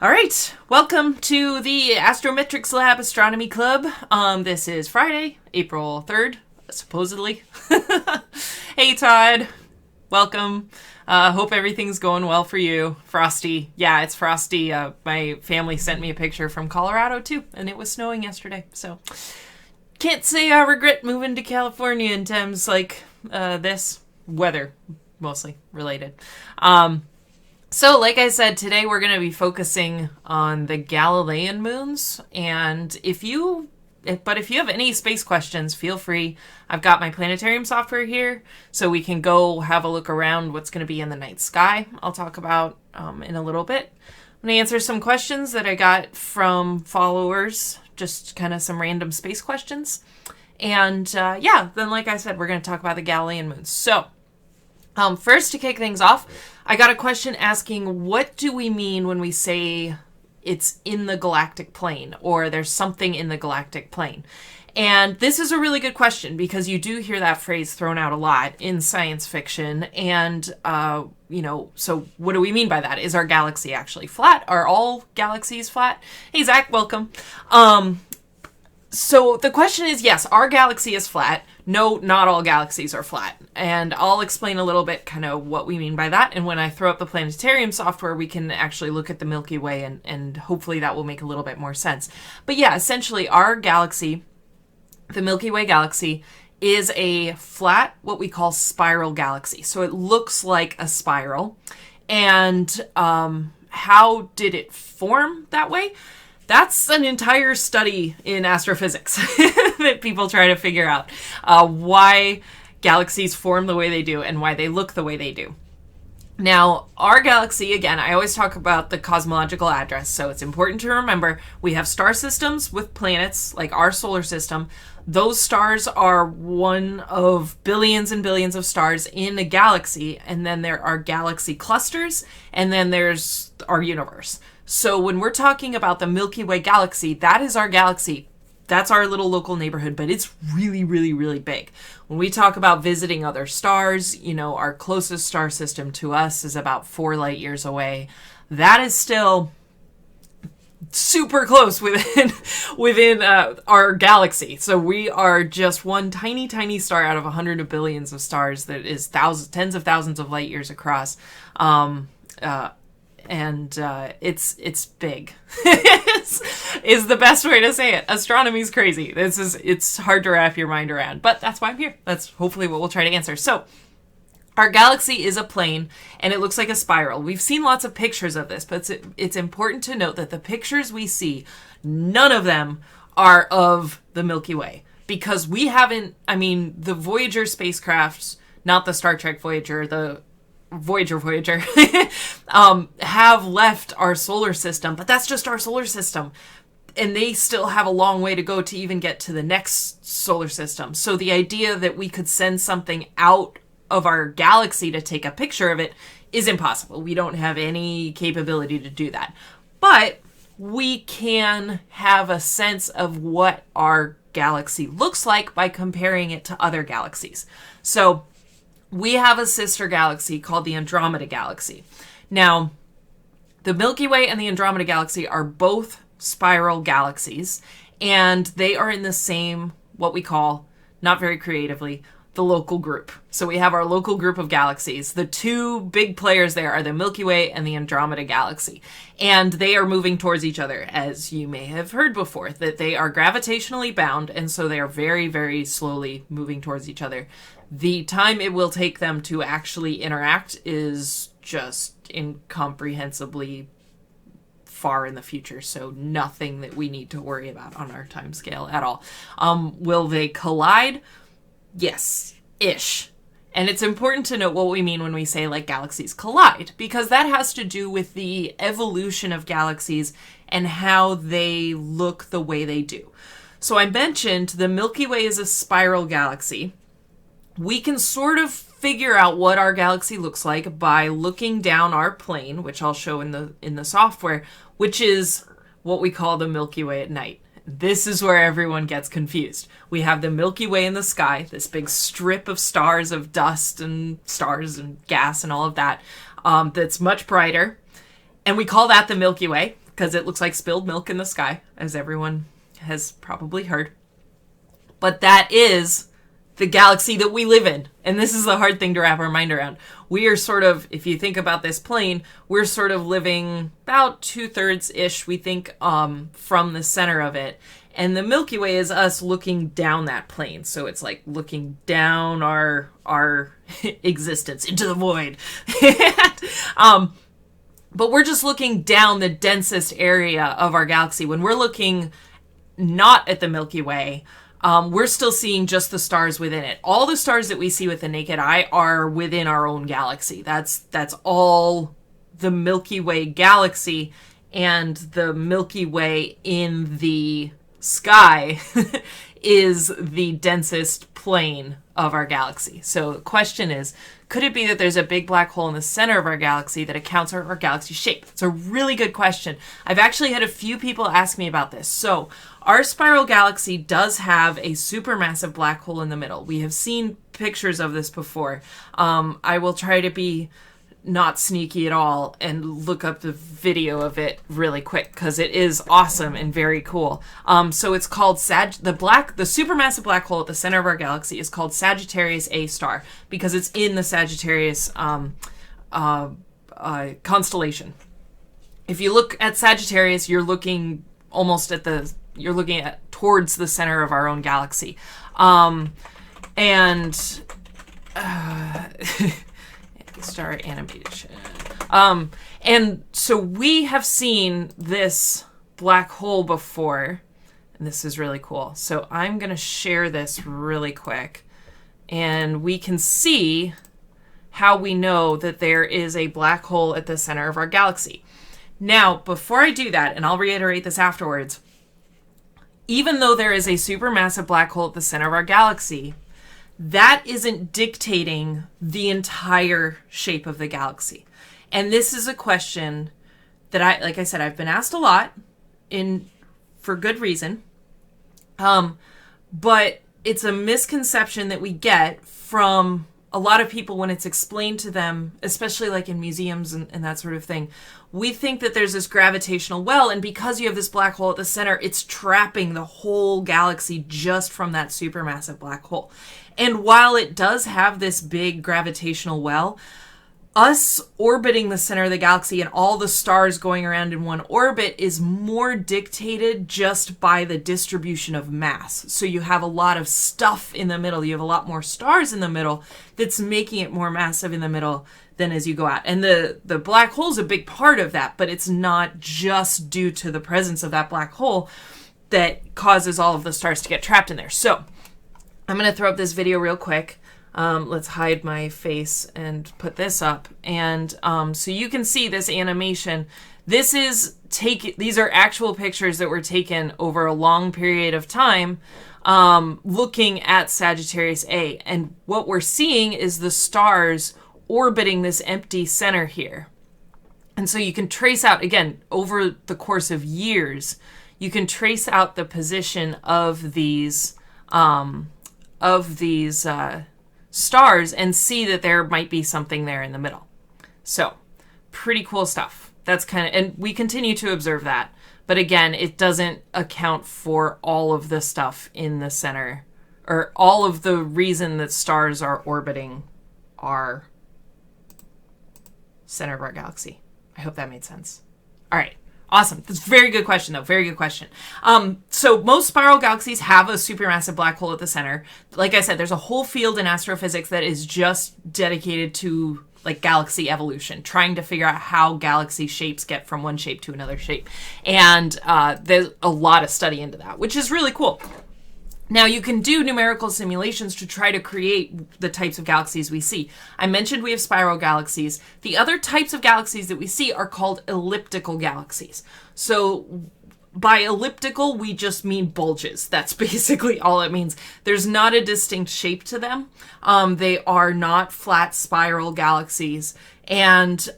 All right, welcome to the Astrometrics Lab Astronomy Club. This is Friday, April 3rd, supposedly. Hey, Todd. Welcome. Hope everything's going well for you. Frosty. Yeah, it's frosty. My family sent me a picture from Colorado, too, and it was snowing yesterday. So, can't say I regret moving to California in times like this. Weather, mostly related. So, like I said, today we're going to be focusing on the Galilean moons, and if you have any space questions, feel free. I've got my Planetarium software here, so we can go have a look around what's going to be in the night sky. I'll talk about in a little bit. I'm going to answer some questions that I got from followers, just kind of some random space questions. And then like I said, we're going to talk about the Galilean moons. So, first, to kick things off, I got a question asking, what do we mean when we say it's in the galactic plane, or there's something in the galactic plane? And this is a really good question, because you do hear that phrase thrown out a lot in science fiction. And, so what do we mean by that? Is our galaxy actually flat? Are all galaxies flat? Hey, Zach, welcome. So the question is, yes, our galaxy is flat. No, not all galaxies are flat. And I'll explain a little bit kind of what we mean by that. And when I throw up the Planetarium software, we can actually look at the Milky Way, and hopefully that will make a little bit more sense. But yeah, essentially our galaxy, the Milky Way galaxy, is a flat, what we call spiral galaxy. So it looks like a spiral. And how did it form that way? That's an entire study in astrophysics that people try to figure out why galaxies form the way they do and why they look the way they do. Now, our galaxy, again, I always talk about the cosmological address, so it's important to remember we have star systems with planets, like our solar system. Those stars are one of billions and billions of stars in a galaxy, and then there are galaxy clusters, and then there's our universe. So when we're talking about the Milky Way galaxy, that is our galaxy. That's our little local neighborhood, but it's really, really, really big. When we talk about visiting other stars, our closest star system to us is about 4 light years away. That is still super close within our galaxy. So we are just one tiny, tiny star out of 100 of billions of stars that is tens of thousands of light years across. It's big is the best way to say it. Astronomy's crazy. It's hard to wrap your mind around, but that's why I'm here. That's hopefully what we'll try to answer. So our galaxy is a plane, and it looks like a spiral. We've seen lots of pictures of this, but it's important to note that the pictures we see, none of them are of the Milky Way, because we haven't, the Voyager spacecrafts, not the Star Trek Voyager, the Voyager, have left our solar system, but that's just our solar system. And they still have a long way to go to even get to the next solar system. So the idea that we could send something out of our galaxy to take a picture of it is impossible. We don't have any capability to do that. But we can have a sense of what our galaxy looks like by comparing it to other galaxies. So we have a sister galaxy called the Andromeda Galaxy. Now, the Milky Way and the Andromeda Galaxy are both spiral galaxies, and they are in the same, what we call, not very creatively, the local group. So we have our local group of galaxies. The two big players there are the Milky Way and the Andromeda Galaxy. And they are moving towards each other, as you may have heard before, that they are gravitationally bound, and so they are very, very slowly moving towards each other. The time it will take them to actually interact is just incomprehensibly far in the future, so nothing that we need to worry about on our time scale at all. Will they collide? Yes-ish. And it's important to note what we mean when we say, galaxies collide, because that has to do with the evolution of galaxies and how they look the way they do. So I mentioned the Milky Way is a spiral galaxy. We can sort of figure out what our galaxy looks like by looking down our plane, which I'll show in the software, which is what we call the Milky Way at night. This is where everyone gets confused. We have the Milky Way in the sky, this big strip of stars, of dust and stars and gas and all of that, that's much brighter. And we call that the Milky Way, because it looks like spilled milk in the sky, as everyone has probably heard. But that is the galaxy that we live in. And this is the hard thing to wrap our mind around. We are sort of, if you think about this plane, we're sort of living about 2/3-ish, we think, from the center of it. And the Milky Way is us looking down that plane. So it's like looking down our existence into the void. But we're just looking down the densest area of our galaxy. When we're looking not at the Milky Way, we're still seeing just the stars within it. All the stars that we see with the naked eye are within our own galaxy. That's all the Milky Way galaxy, and the Milky Way in the sky is the densest plane of our galaxy. So the question is, could it be that there's a big black hole in the center of our galaxy that accounts for our galaxy shape? It's a really good question. I've actually had a few people ask me about this. So our spiral galaxy does have a supermassive black hole in the middle. We have seen pictures of this before. I will try to be not sneaky at all and look up the video of it really quick, because it is awesome and very cool. So it's called the supermassive black hole at the center of our galaxy is called Sagittarius A star, because it's in the Sagittarius constellation. If you look at Sagittarius, you're looking towards the center of our own galaxy. Star animation. And so we have seen this black hole before, and this is really cool. So I'm going to share this really quick, and we can see how we know that there is a black hole at the center of our galaxy. Now, before I do that, and I'll reiterate this afterwards, even though there is a supermassive black hole at the center of our galaxy, that isn't dictating the entire shape of the galaxy. And this is a question that like I said, I've been asked a lot for good reason. But it's a misconception that we get from a lot of people when it's explained to them, especially like in museums and that sort of thing. We think that there's this gravitational well, and because you have this black hole at the center, it's trapping the whole galaxy just from that supermassive black hole. And while it does have this big gravitational well, us orbiting the center of the galaxy and all the stars going around in one orbit is more dictated just by the distribution of mass. So you have a lot of stuff in the middle. You have a lot more stars in the middle that's making it more massive in the middle than as you go out. And the black hole is a big part of that, but it's not just due to the presence of that black hole that causes all of the stars to get trapped in there. So I'm going to throw up this video real quick. Let's hide my face and put this up. And so you can see this animation. These are actual pictures that were taken over a long period of time looking at Sagittarius A. And what we're seeing is the stars orbiting this empty center here. And so you can trace out, again, over the course of years, you can trace out the position of these stars and see that there might be something there in the middle. So pretty cool stuff. That's and we continue to observe that. But again, it doesn't account for all of the stuff in the center, or all of the reason that stars are orbiting our center of our galaxy. I hope that made sense. All right. Awesome. That's a very good question, though. Very good question. So most spiral galaxies have a supermassive black hole at the center. Like I said, there's a whole field in astrophysics that is just dedicated to like galaxy evolution, trying to figure out how galaxy shapes get from one shape to another shape. And there's a lot of study into that, which is really cool. Now, you can do numerical simulations to try to create the types of galaxies we see. I mentioned we have spiral galaxies. The other types of galaxies that we see are called elliptical galaxies. So by elliptical, we just mean bulges. That's basically all it means. There's not a distinct shape to them. They are not flat spiral galaxies. And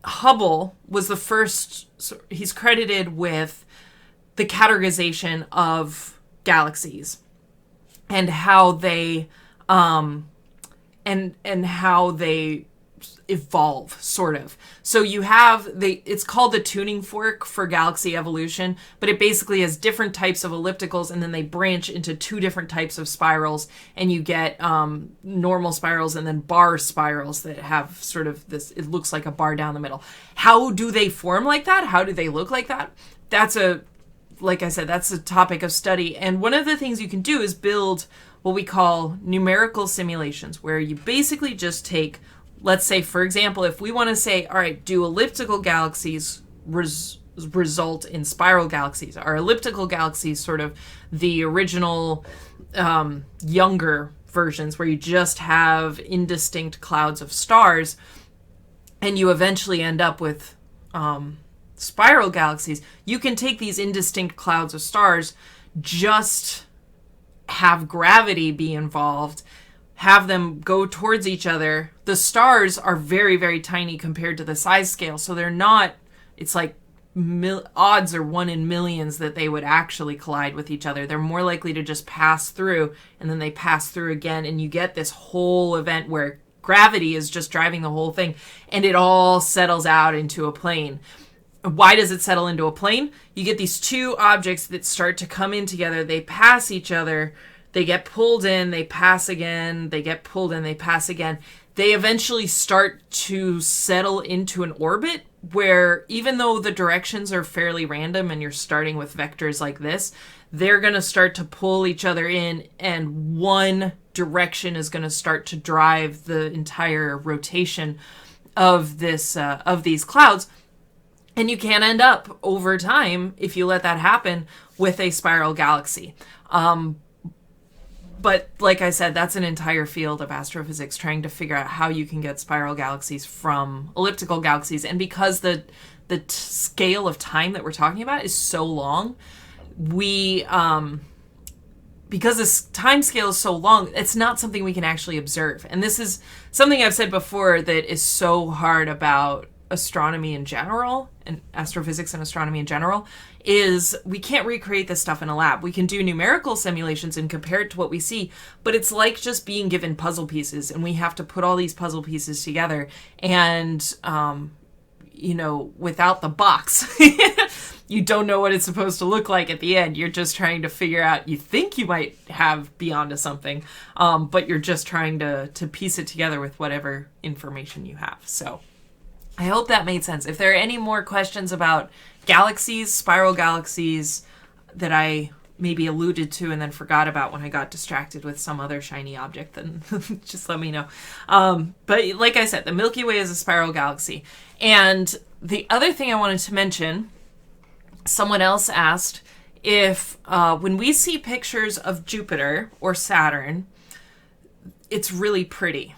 Hubble was the first, he's credited with the categorization of galaxies and how they how they evolve, sort of. So you have it's called the tuning fork for galaxy evolution, but it basically has different types of ellipticals, and then they branch into two different types of spirals, and you get normal spirals and then bar spirals that have sort of this, it looks like a bar down the middle. How do they form like that? How do they look like that? Like I said, that's a topic of study. And one of the things you can do is build what we call numerical simulations, where you basically just take, let's say, for example, if we want to say, all right, do elliptical galaxies result in spiral galaxies? Are elliptical galaxies sort of the original younger versions where you just have indistinct clouds of stars, and you eventually end up with spiral galaxies? You can take these indistinct clouds of stars, just have gravity be involved, have them go towards each other. The stars are very, very tiny compared to the size scale, so they're not, it's like odds are 1 in millions that they would actually collide with each other. They're more likely to just pass through, and then they pass through again, and you get this whole event where gravity is just driving the whole thing, and it all settles out into a plane. Why does it settle into a plane? You get these two objects that start to come in together. They pass each other. They get pulled in. They pass again. They get pulled in. They pass again. They eventually start to settle into an orbit where, even though the directions are fairly random and you're starting with vectors like this, they're going to start to pull each other in, and one direction is going to start to drive the entire rotation of these clouds. And you can end up, over time, if you let that happen, with a spiral galaxy. But like I said, that's an entire field of astrophysics, trying to figure out how you can get spiral galaxies from elliptical galaxies. And because the scale of time that we're talking about is so long, because this time scale is so long, it's not something we can actually observe. And this is something I've said before that is so hard about astronomy in general, and astrophysics and astronomy in general, is we can't recreate this stuff in a lab. We can do numerical simulations and compare it to what we see, but it's like just being given puzzle pieces, and we have to put all these puzzle pieces together, and without the box, you don't know what it's supposed to look like at the end. You're just trying to figure out, you think you might have beyond to something, but you're just trying to piece it together with whatever information you have. So I hope that made sense. If there are any more questions about galaxies, spiral galaxies, that I maybe alluded to and then forgot about when I got distracted with some other shiny object, then just let me know. But like I said, the Milky Way is a spiral galaxy. And the other thing I wanted to mention, someone else asked if when we see pictures of Jupiter or Saturn, it's really pretty.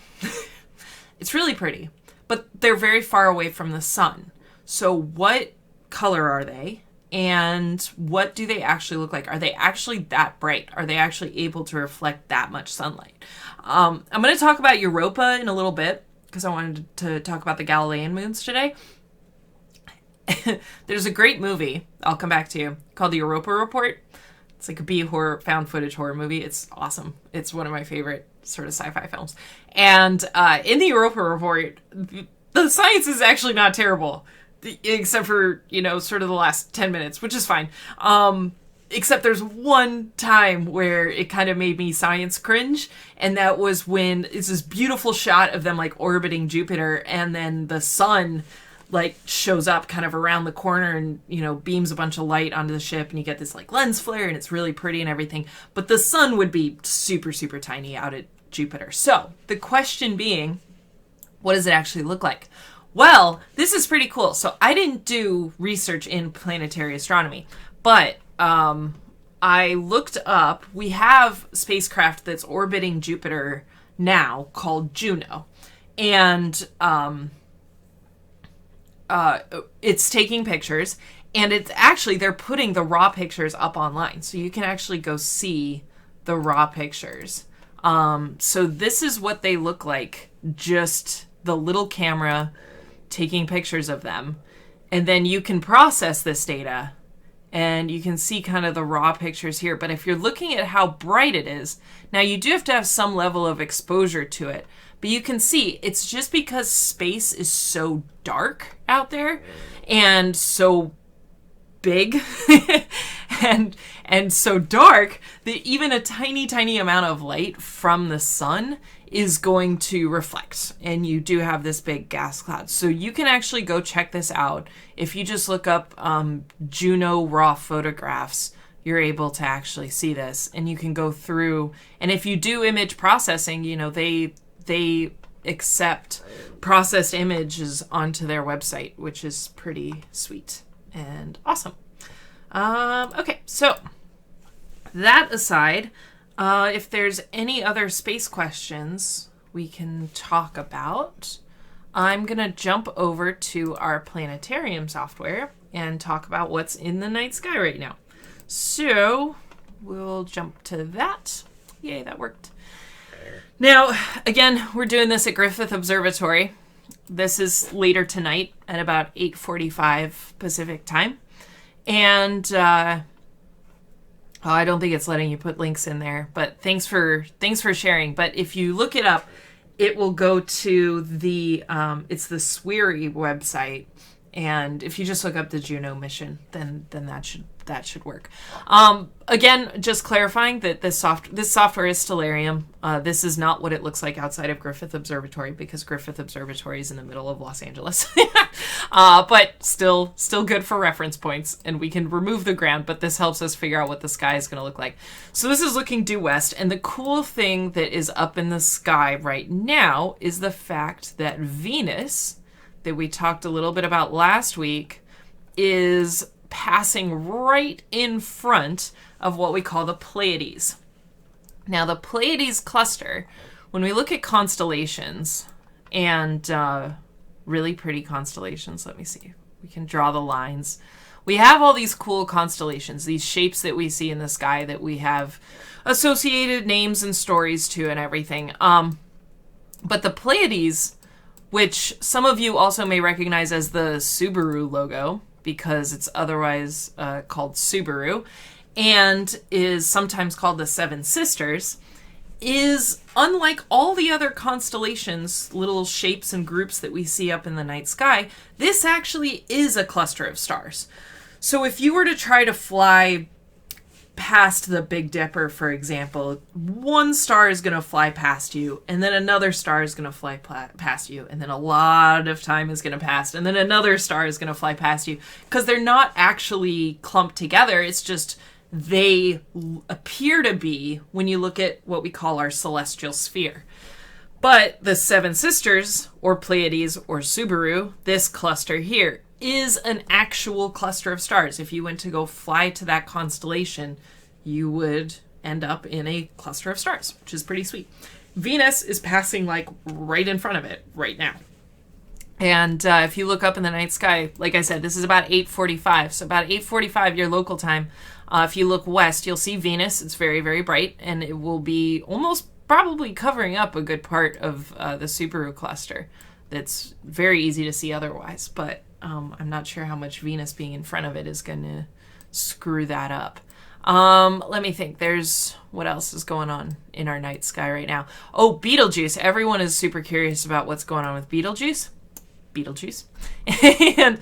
It's really pretty. But they're very far away from the sun. So what color are they? And what do they actually look like? Are they actually that bright? Are they actually able to reflect that much sunlight? I'm going to talk about Europa in a little bit, because I wanted to talk about the Galilean Moons today. There's a great movie, I'll come back to, called the Europa Report. It's like a B-horror, found footage horror movie. It's awesome. It's one of my favorite sort of sci-fi films. And in the Europa Report, the science is actually not terrible, except for, sort of the last 10 minutes, which is fine. Except there's one time where it kind of made me science cringe, and that was when it's this beautiful shot of them like orbiting Jupiter, and then the sun like shows up kind of around the corner and, beams a bunch of light onto the ship, and you get this like lens flare, and it's really pretty and everything. But the sun would be super, super tiny out at Jupiter. So the question being, what does it actually look like? Well, this is pretty cool. So I didn't do research in planetary astronomy, but I looked up, we have spacecraft that's orbiting Jupiter now called Juno. And it's taking pictures, and it's actually, they're putting the raw pictures up online. So you can actually go see the raw pictures. So this is what they look like, just the little camera taking pictures of them. And then you can process this data, and you can see kind of the raw pictures here. But if you're looking at how bright it is, now you do have to have some level of exposure to it, But you can see it's just because space is so dark out there and so big and so dark that even a tiny amount of light from the sun is going to reflect, and you do have this big gas cloud. So you can actually go check this out. If you just look up Juno raw photographs, you're able to actually see this, and you can go through, and if you do image processing, you know, they accept processed images onto their website, which is pretty sweet and awesome. Okay, so that aside, if there's any other space questions we can talk about, I'm going to jump over to our Planetarium software and talk about what's in the night sky right now. So we'll jump to that. Yay, that worked. Now, again, we're doing this at Griffith Observatory. This is later tonight at about 8:45 Pacific time. And I don't think it's letting you put links in there, but thanks for sharing. But if you look it up, it will go to the it's the SWIRI website, and if you just look up the Juno mission, then that should work. Again, just clarifying that this software is Stellarium. This is not what it looks like outside of Griffith Observatory, because Griffith Observatory is in the middle of Los Angeles. But still good for reference points, and we can remove the ground, but this helps us figure out what the sky is going to look like. So this is looking due west, and the cool thing that is up in the sky right now is the fact that Venus, that we talked a little bit about last week, is passing right in front of what we call the Pleiades. Now, the Pleiades cluster, when we look at constellations, and really pretty constellations, let me see. We can draw the lines. We have all these cool constellations, these shapes that we see in the sky that we have associated names and stories to and everything. But the Pleiades, which some of you also may recognize as the Subaru logo, because it's otherwise called Subaru, and is sometimes called the Seven Sisters, is unlike all the other constellations, little shapes and groups that we see up in the night sky. This actually is a cluster of stars. So if you were to try to fly past the Big Dipper, for example, one star is going to fly past you, and then another star is going to fly past you, and then a lot of time is going to pass, and then another star is going to fly past you, because they're not actually clumped together. It's just they appear to be when you look at what we call our celestial sphere. But the Seven Sisters, or Pleiades, or Subaru, this cluster here, is an actual cluster of stars. If you went to go fly to that constellation, you would end up in a cluster of stars, which is pretty sweet. Venus is passing like right in front of it right now. And if you look up in the night sky, like I said, this is about 8:45. So about 8:45 your local time. If you look west, you'll see Venus. It's very, very bright, and it will be almost probably covering up a good part of the Subaru cluster. That's very easy to see otherwise, but I'm not sure how much Venus being in front of it is going to screw that up. Let me think. What else is going on in our night sky right now? Oh, Betelgeuse. Everyone is super curious about what's going on with Betelgeuse. And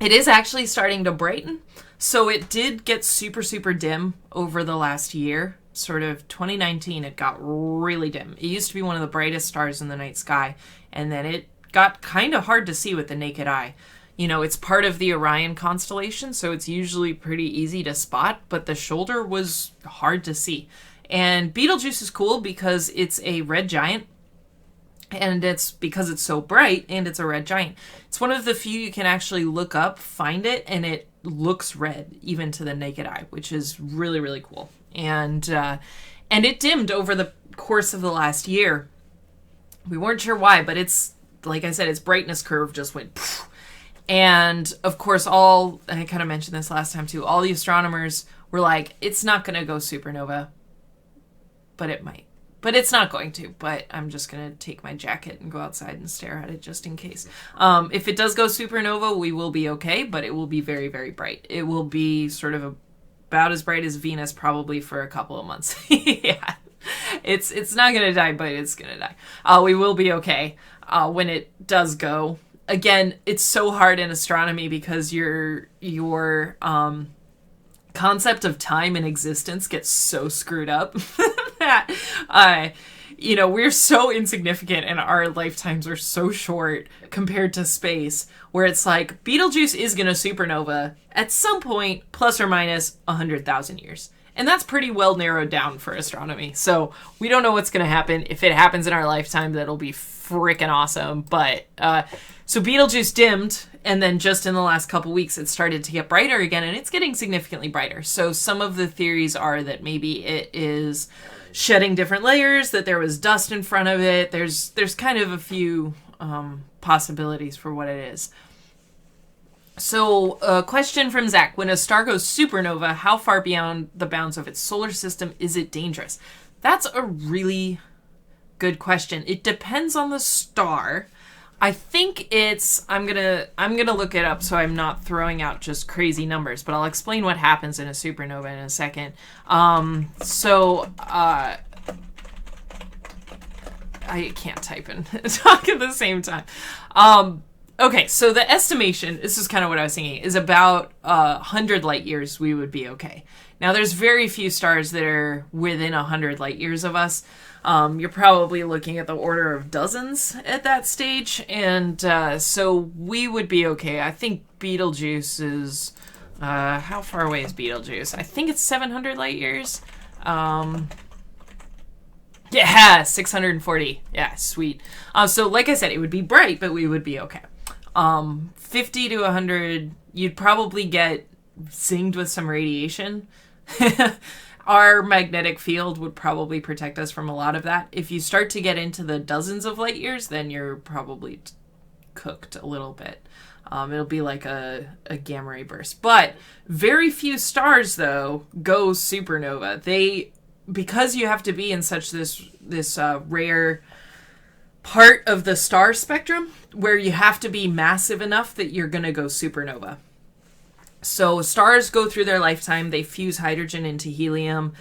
it is actually starting to brighten. So it did get super, super dim over the last year. Sort of 2019, it got really dim. It used to be one of the brightest stars in the night sky, and then it got kind of hard to see with the naked eye. You know, it's part of the Orion constellation, so it's usually pretty easy to spot, but the shoulder was hard to see. And Betelgeuse is cool because it's a red giant, and it's because it's so bright, and it's a red giant. It's one of the few you can actually look up, find it, and it looks red, even to the naked eye, which is really, really cool. And it dimmed over the course of the last year. We weren't sure why, but it's, like I said, its brightness curve just went poof. And of course, I kind of mentioned this last time too, all the astronomers were like, it's not going to go supernova, but it might. But it's not going to, but I'm just going to take my jacket and go outside and stare at it just in case. If it does go supernova, we will be okay, but it will be very, very bright. It will be sort of about as bright as Venus probably for a couple of months. Yeah. It's not gonna die, but it's gonna die. We will be okay when it does go. Again, it's so hard in astronomy because your concept of time and existence gets so screwed up that we're so insignificant and our lifetimes are so short compared to space, where it's like Betelgeuse is gonna supernova at some point, plus or minus 100,000 years. And that's pretty well narrowed down for astronomy. So we don't know what's going to happen. If it happens in our lifetime, that'll be freaking awesome. But so Betelgeuse dimmed, and then just in the last couple weeks, it started to get brighter again, and it's getting significantly brighter. So some of the theories are that maybe it is shedding different layers, that there was dust in front of it. There's kind of a few possibilities for what it is. So, a question from Zach. When a star goes supernova, how far beyond the bounds of its solar system is it dangerous? That's a really good question. It depends on the star. I think it's... I'm gonna look it up so I'm not throwing out just crazy numbers, but I'll explain what happens in a supernova in a second. I can't type and talk at the same time. Okay, so the estimation, this is kind of what I was thinking, is about 100 light years we would be okay. Now, there's very few stars that are within 100 light years of us. You're probably looking at the order of dozens at that stage, and so we would be okay. I think Betelgeuse is... how far away is Betelgeuse? I think it's 700 light years. Yeah, 640. Yeah, sweet. So like I said, it would be bright, but we would be okay. 50 to 100, you'd probably get zinged with some radiation. Our magnetic field would probably protect us from a lot of that. If you start to get into the dozens of light years, then you're probably cooked a little bit. It'll be like a gamma ray burst. But very few stars, though, go supernova. Because you have to be in such this rare part of the star spectrum where you have to be massive enough that you're going to go supernova. So stars go through their lifetime, they fuse hydrogen into helium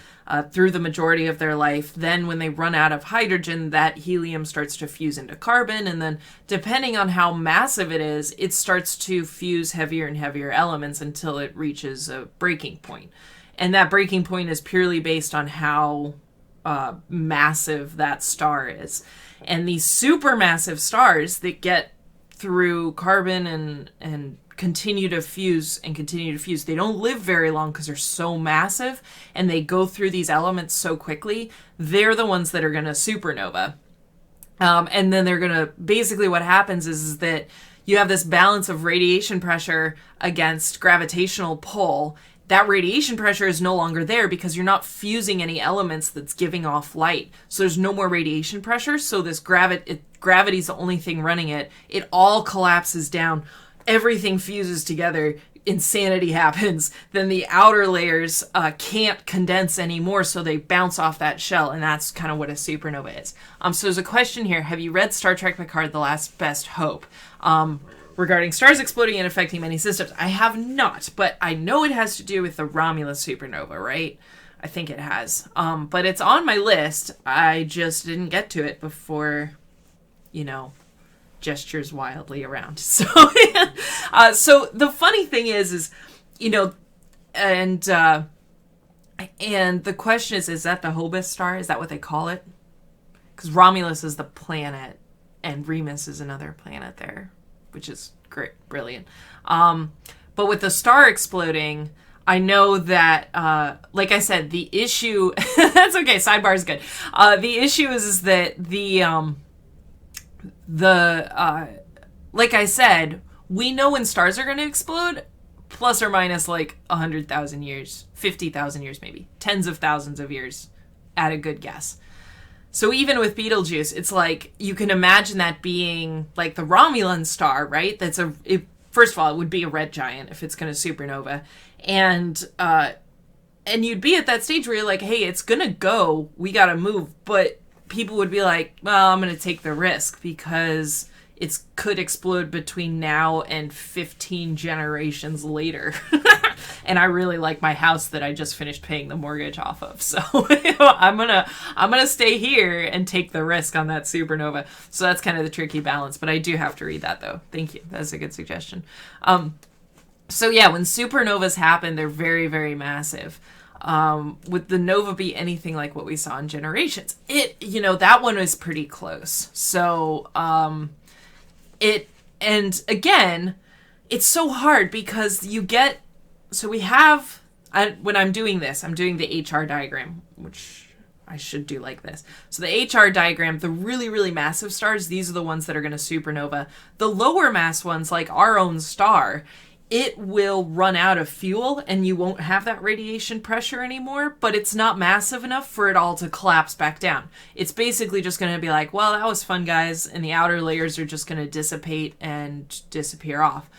through the majority of their life. Then when they run out of hydrogen, that helium starts to fuse into carbon, and then depending on how massive it is, it starts to fuse heavier and heavier elements until it reaches a breaking point. And that breaking point is purely based on how massive that star is. And these supermassive stars that get through carbon and continue to fuse, they don't live very long because they're so massive and they go through these elements so quickly. They're the ones that are going to supernova. And then they're going to, basically what happens is that you have this balance of radiation pressure against gravitational pull. That radiation pressure is no longer there because you're not fusing any elements that's giving off light. So there's no more radiation pressure. So this gravity's the only thing running it. It all collapses down. Everything fuses together. Insanity happens. Then the outer layers can't condense anymore, so they bounce off that shell, and that's kind of what a supernova is. So there's a question here. Have you read Star Trek Picard, The Last Best Hope? Regarding stars exploding and affecting many systems. I have not, but I know it has to do with the Romulus supernova, right? I think it has. But it's on my list. I just didn't get to it before, gestures wildly around. So, so the funny thing is, and the question is that the Hobus star? Is that what they call it? Because Romulus is the planet, and Remus is another planet there, which is great, brilliant. But with the star exploding, I know that, like I said, the issue, that's okay, sidebar is good. The issue is that like I said, we know when stars are going to explode, plus or minus like 100,000 years, 50,000 years maybe, tens of thousands of years at a good guess. So even with Betelgeuse, it's like, you can imagine that being like the Romulan star, right? First of all, it would be a red giant if it's going to supernova. And you'd be at that stage where you're like, hey, it's going to go, we got to move. But people would be like, well, I'm going to take the risk because it could explode between now and 15 generations later. and I really like my house that I just finished paying the mortgage off of. So I'm gonna stay here and take the risk on that supernova. So that's kind of the tricky balance. But I do have to read that though. Thank you. That's a good suggestion. So yeah, when supernovas happen, they're very, very massive. Would the nova be anything like what we saw in Generations? That one was pretty close. So, and again, it's so hard because when I'm doing this, I'm doing the HR diagram, which I should do like this. So the HR diagram, the really, really massive stars, these are the ones that are going to supernova. The lower mass ones, like our own star, it will run out of fuel and you won't have that radiation pressure anymore, but it's not massive enough for it all to collapse back down. It's basically just going to be like, well, that was fun, guys, and the outer layers are just going to dissipate and disappear off.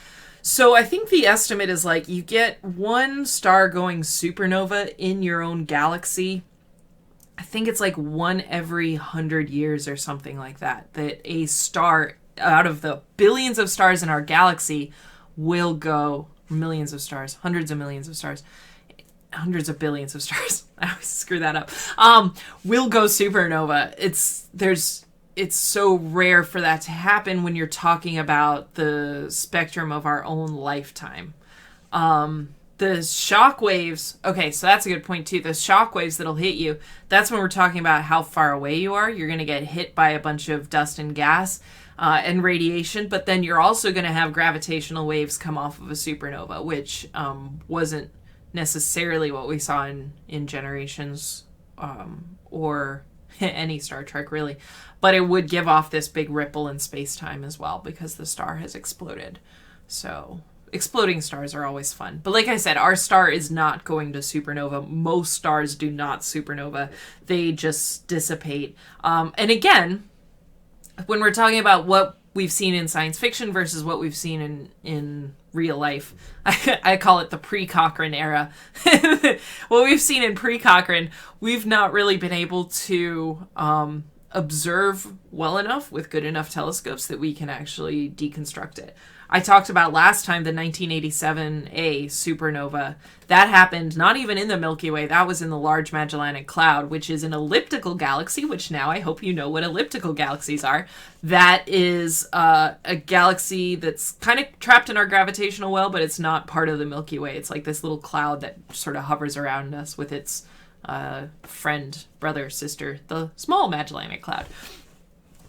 So I think the estimate is like you get one star going supernova in your own galaxy. I think it's like one every 100 years or something like that, that a star out of the billions of stars in our galaxy will go, millions of stars, hundreds of millions of stars, hundreds of billions of stars. I always screw that up. Will go supernova. It's so rare for that to happen when you're talking about the spectrum of our own lifetime. The shock waves, okay, so that's a good point too. The shock waves that'll hit you, that's when we're talking about how far away you are. You're going to get hit by a bunch of dust and gas and radiation, but then you're also going to have gravitational waves come off of a supernova, which wasn't necessarily what we saw in Generations or any Star Trek really, but it would give off this big ripple in space-time as well because the star has exploded. So exploding stars are always fun. But like I said, our star is not going to supernova. Most stars do not supernova. They just dissipate. And again, when we're talking about what we've seen in science fiction versus what we've seen in real life, I call it the pre-Cochrane era. What we've seen in pre-Cochrane, we've not really been able to observe well enough with good enough telescopes that we can actually deconstruct it. I talked about last time the 1987A supernova. That happened not even in the Milky Way. That was in the Large Magellanic Cloud, which is an elliptical galaxy, which now I hope you know what elliptical galaxies are. That is a galaxy that's kind of trapped in our gravitational well, but it's not part of the Milky Way. It's like this little cloud that sort of hovers around us with its friend, brother, sister, the Small Magellanic Cloud.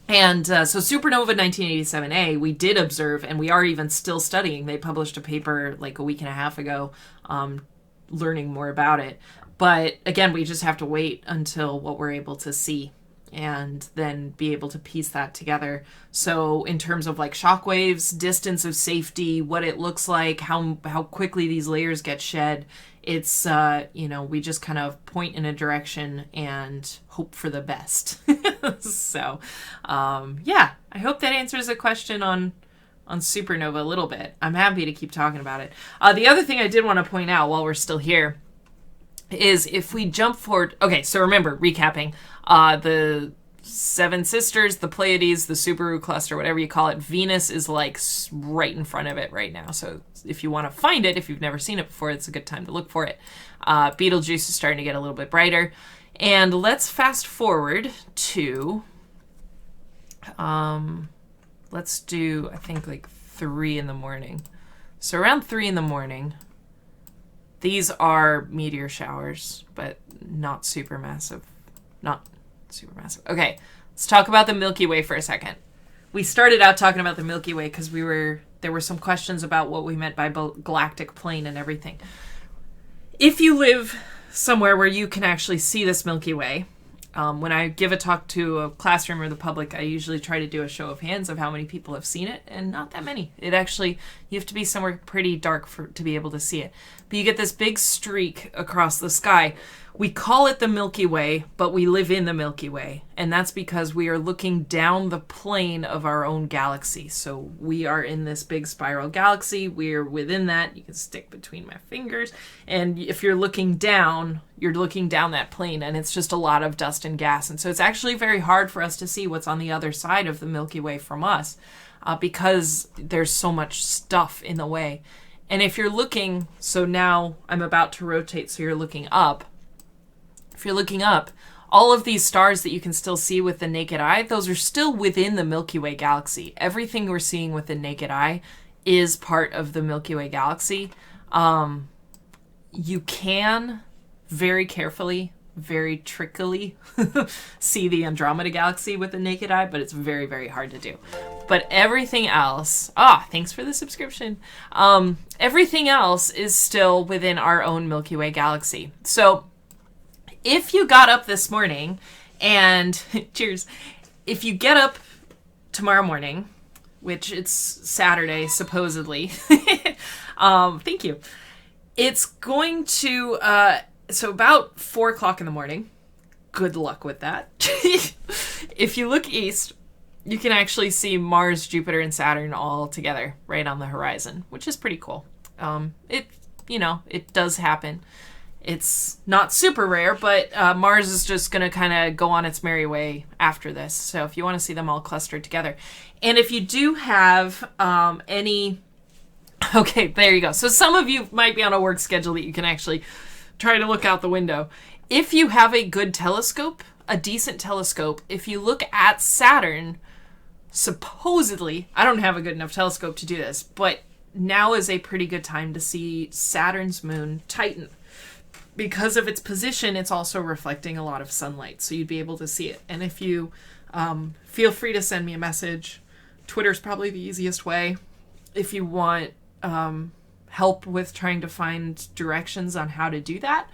And so Supernova 1987A, we did observe, and we are even still studying. They published a paper like a week and a half ago learning more about it. But again, we just have to wait until what we're able to see and then be able to piece that together. So in terms of like shock waves, distance of safety, what it looks like, how quickly these layers get shed, it's, we just kind of point in a direction and hope for the best. So, I hope that answers the question on supernova a little bit. I'm happy to keep talking about it. The other thing I did want to point out while we're still here is if we jump forward. Okay, so remember, recapping, the Seven Sisters, the Pleiades, the Subaru cluster, whatever you call it, Venus is like right in front of it right now. So if you want to find it, if you've never seen it before, it's a good time to look for it. Betelgeuse is starting to get a little bit brighter. And let's fast forward to, let's do, I think like 3 in the morning. So around 3 in the morning, these are meteor showers, but not supermassive. Not supermassive. Okay, let's talk about the Milky Way for a second. We started out talking about the Milky Way because there were some questions about what we meant by galactic plane and everything. If you live somewhere where you can actually see this Milky Way, when I give a talk to a classroom or the public, I usually try to do a show of hands of how many people have seen it, and not that many. You have to be somewhere pretty dark to be able to see it. But you get this big streak across the sky. We call it the Milky Way, but we live in the Milky Way. And that's because we are looking down the plane of our own galaxy. So we are in this big spiral galaxy. We're within that. You can stick between my fingers. And if you're looking down that plane, and it's just a lot of dust and gas. And so it's actually very hard for us to see what's on the other side of the Milky Way from us because there's so much stuff in the way. And if you're looking, so now I'm about to rotate so you're looking up. If you're looking up, all of these stars that you can still see with the naked eye, those are still within the Milky Way galaxy. Everything we're seeing with the naked eye is part of the Milky Way galaxy. You can very carefully, very trickily see the Andromeda galaxy with the naked eye, but it's very, very hard to do. But everything else, thanks for the subscription. Everything else is still within our own Milky Way galaxy. So if you got up this morning and, cheers, if you get up tomorrow morning, which it's Saturday, supposedly, thank you. It's going to, so about 4 o'clock in the morning, good luck with that. If you look east, you can actually see Mars, Jupiter, and Saturn all together right on the horizon, which is pretty cool. It does happen. It's not super rare, but Mars is just going to kind of go on its merry way after this. So if you want to see them all clustered together. And if you do have any... Okay, there you go. So some of you might be on a work schedule that you can actually try to look out the window. If you have a good telescope, a decent telescope, if you look at Saturn, supposedly, I don't have a good enough telescope to do this, but now is a pretty good time to see Saturn's moon Titan. Because of its position, it's also reflecting a lot of sunlight, so you'd be able to see it. And if you feel free to send me a message. Twitter's probably the easiest way. If you want help with trying to find directions on how to do that.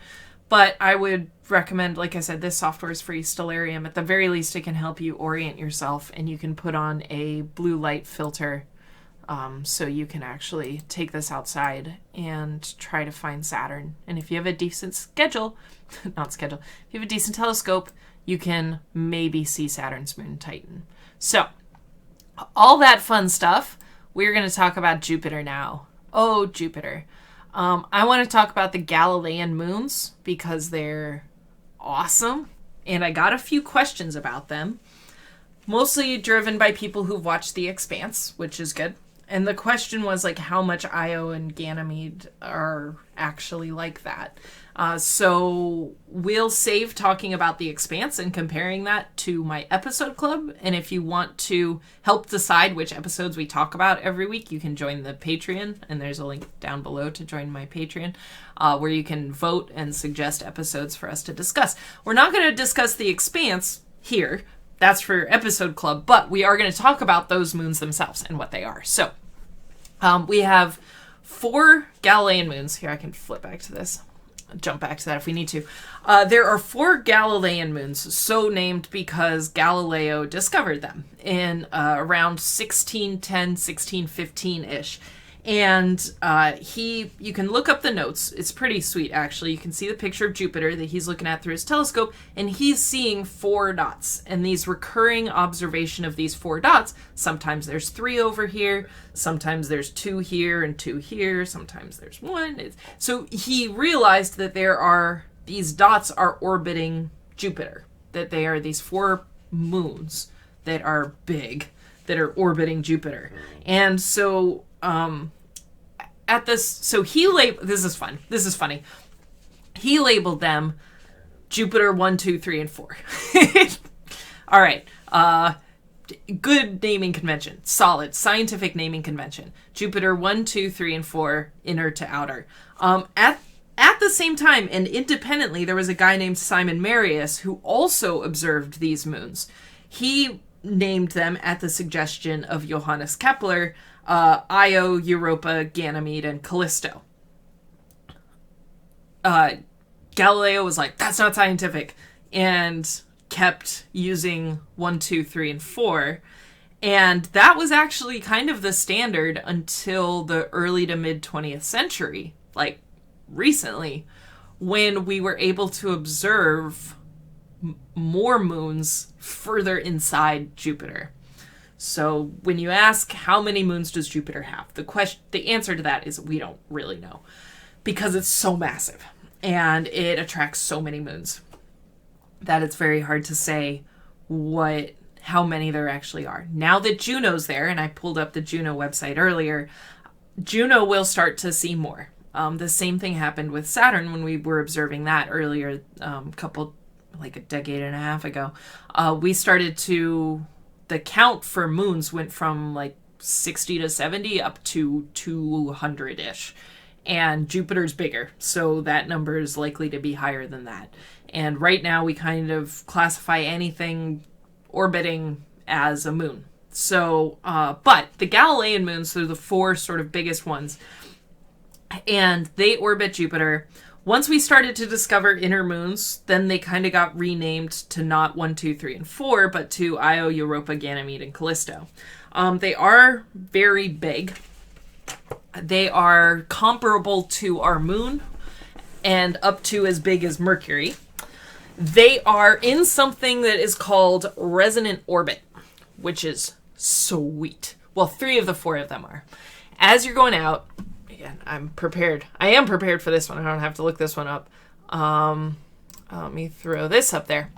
But I would recommend, like I said, this software is free, Stellarium. At the very least, it can help you orient yourself, and you can put on a blue light filter so you can actually take this outside and try to find Saturn. And if you have a decent if you have a decent telescope, you can maybe see Saturn's moon Titan. So, all that fun stuff, we're going to talk about Jupiter now. Oh, Jupiter. I want to talk about the Galilean moons because they're awesome. And I got a few questions about them. Mostly driven by people who've watched The Expanse, which is good. And the question was, like, how much Io and Ganymede are actually like that. So we'll save talking about The Expanse and comparing that to my episode club. And if you want to help decide which episodes we talk about every week, you can join the Patreon. And there's a link down below to join my Patreon, where you can vote and suggest episodes for us to discuss. We're not going to discuss The Expanse here. That's for episode club, but we are going to talk about those moons themselves and what they are. So we have 4 Galilean moons. Here, I can flip back to this. Jump back to that if we need to. There are 4 Galilean moons, so named because Galileo discovered them in around 1610, 1615-ish. And you can look up the notes. It's pretty sweet, actually. You can see the picture of Jupiter that he's looking at through his telescope, and he's seeing 4 dots. And these recurring observation of these 4 dots, sometimes there's 3 over here, sometimes there's 2 here and 2 here, sometimes there's 1. So he realized that these dots are orbiting Jupiter, that they are these 4 moons that are big, that are orbiting Jupiter. And so... this is fun. This is funny. He labeled them Jupiter 1, 2, 3, and 4. All right. Good naming convention. Solid scientific naming convention. Jupiter 1, 2, 3, and 4, inner to outer. At the same time, and independently, there was a guy named Simon Marius who also observed these moons. He named them at the suggestion of Johannes Kepler, Io, Europa, Ganymede, and Callisto. Galileo was like, that's not scientific, and kept using 1, 2, 3, and 4. And that was actually kind of the standard until the early to mid 20th century, like recently, when we were able to observe more moons further inside Jupiter. So when you ask how many moons does Jupiter have, the answer to that is we don't really know, because it's so massive and it attracts so many moons that it's very hard to say how many there actually are. Now that Juno's there, and I pulled up the Juno website earlier, Juno will start to see more. The same thing happened with Saturn when we were observing that earlier, like a decade and a half ago. We started to, the count for moons went from like 60 to 70 up to 200-ish. And Jupiter's bigger, so that number is likely to be higher than that. And right now we kind of classify anything orbiting as a moon. So, but the Galilean moons, they're the four sort of biggest ones, and they orbit Jupiter. Once we started to discover inner moons, then they kind of got renamed to not 1, 2, 3, and 4, but to Io, Europa, Ganymede, and Callisto. They are very big. They are comparable to our moon and up to as big as Mercury. They are in something that is called Resonant Orbit, which is sweet. Well, 3 of the 4 of them are. As you're going out, again, I'm prepared. I am prepared for this one. I don't have to look this one up. Let me throw this up there.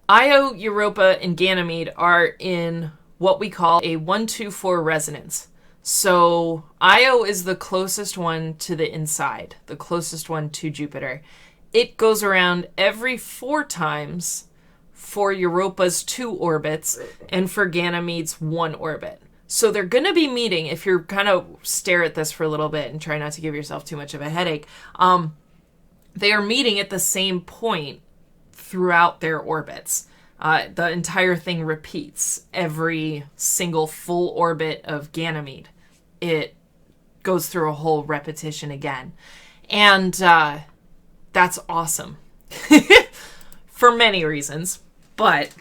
Io, Europa, and Ganymede are in what we call a 1-2-4 resonance. So Io is the closest one to the inside, the closest one to Jupiter. It goes around every 4 times for Europa's 2 orbits and for Ganymede's 1 orbit. So they're going to be meeting, if you're kind of stare at this for a little bit and try not to give yourself too much of a headache, they are meeting at the same point throughout their orbits. The entire thing repeats every single full orbit of Ganymede. It goes through a whole repetition again. And that's awesome. For many reasons. But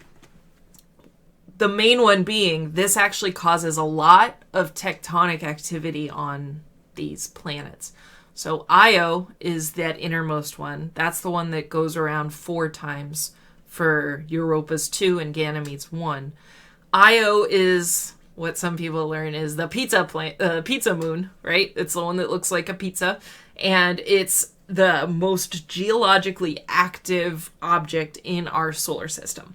the main one being, this actually causes a lot of tectonic activity on these planets. So Io is that innermost one. That's the one that goes around 4 times for Europa's 2 and Ganymede's 1. Io is what some people learn is the pizza moon, right? It's the one that looks like a pizza, and it's the most geologically active object in our solar system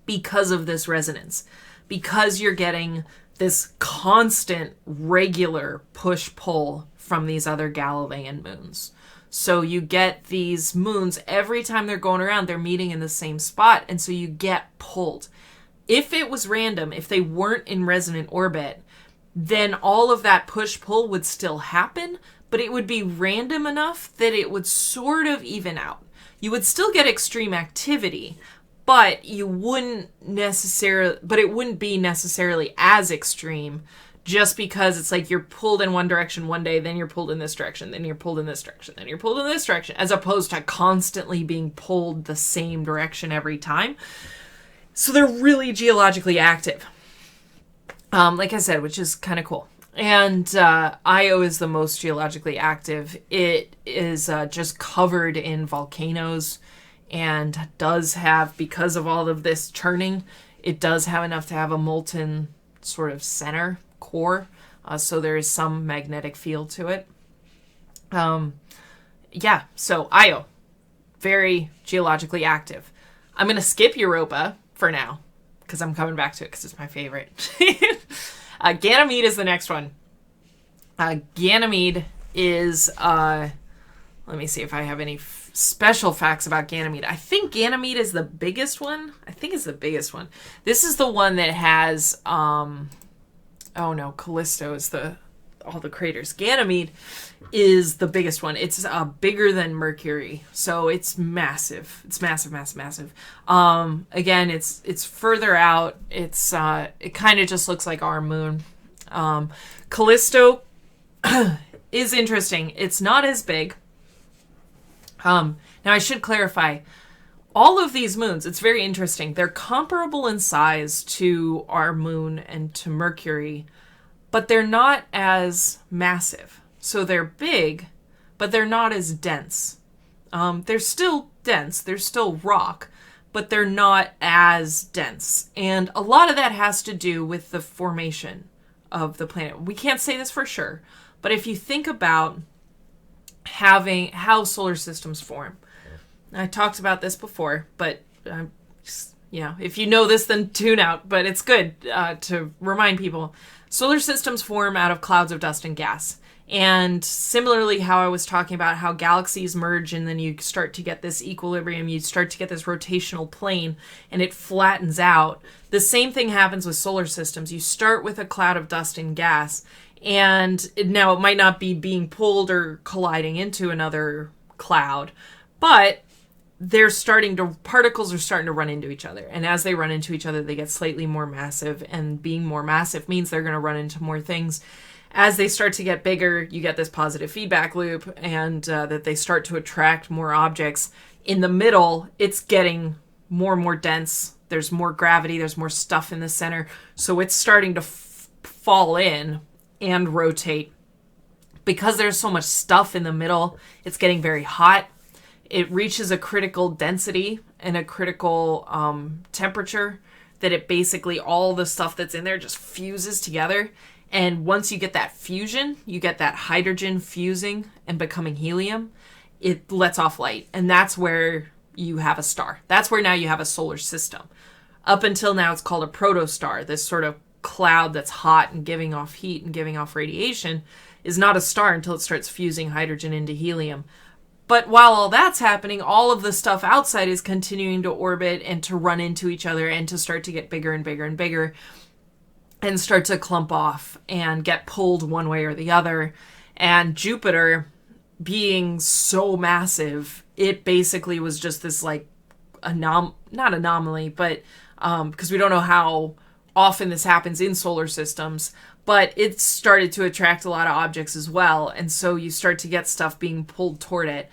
because of this resonance, because you're getting this constant, regular push-pull from these other Galilean moons. So you get these moons, every time they're going around, they're meeting in the same spot, and so you get pulled. If it was random, if they weren't in resonant orbit, then all of that push-pull would still happen, but it would be random enough that it would sort of even out. You would still get extreme activity, but it wouldn't be necessarily as extreme, just because it's like you're pulled in one direction one day, then you're pulled in this direction, then you're pulled in this direction, then you're pulled in this direction, as opposed to constantly being pulled the same direction every time. So they're really geologically active. Like I said, which is kind of cool. And Io is the most geologically active. It is just covered in volcanoes and does have, because of all of this churning, it does have enough to have a molten sort of center core. So there is some magnetic field to it. So Io, very geologically active. I'm going to skip Europa for now, because I'm coming back to it because it's my favorite. Ganymede is the next one. Ganymede is, let me see if I have any special facts about Ganymede. I think Ganymede is the biggest one. This is the one that has, Callisto is all the craters. Ganymede is the biggest one. It's bigger than Mercury, so it's massive. It's massive. Again, it's further out. It's it kind of just looks like our moon. Callisto is interesting. It's not as big. Now I should clarify, all of these moons, it's very interesting. They're comparable in size to our moon and to Mercury, but they're not as massive. So they're big, but they're not as dense. They're still dense. They're still rock, but they're not as dense. And a lot of that has to do with the formation of the planet. We can't say this for sure, but if you think about how solar systems form, I talked about this before, but if you know this, then tune out, but it's good to remind people. Solar systems form out of clouds of dust and gas. And similarly, how I was talking about how galaxies merge and then you start to get this equilibrium, you start to get this rotational plane and it flattens out. The same thing happens with solar systems. You start with a cloud of dust and gas, and now it might not be being pulled or colliding into another cloud, but particles are starting to run into each other. And as they run into each other, they get slightly more massive, and being more massive means they're going to run into more things. As they start to get bigger, you get this positive feedback loop, and that they start to attract more objects. In the middle, it's getting more and more dense. There's more gravity. There's more stuff in the center. So it's starting to fall in and rotate. Because there's so much stuff in the middle, it's getting very hot. It reaches a critical density and a critical temperature that it basically, all the stuff that's in there just fuses together. And once you get that fusion, you get that hydrogen fusing and becoming helium, it lets off light. And that's where you have a star. That's where now you have a solar system. Up until now, it's called a protostar. This sort of cloud that's hot and giving off heat and giving off radiation is not a star until it starts fusing hydrogen into helium. But while all that's happening, all of the stuff outside is continuing to orbit and to run into each other and to start to get bigger and bigger and bigger and start to clump off and get pulled one way or the other. And Jupiter, being so massive, it basically was just this like not anomaly, but because we don't know how often this happens in solar systems, but it started to attract a lot of objects as well. And so you start to get stuff being pulled toward it.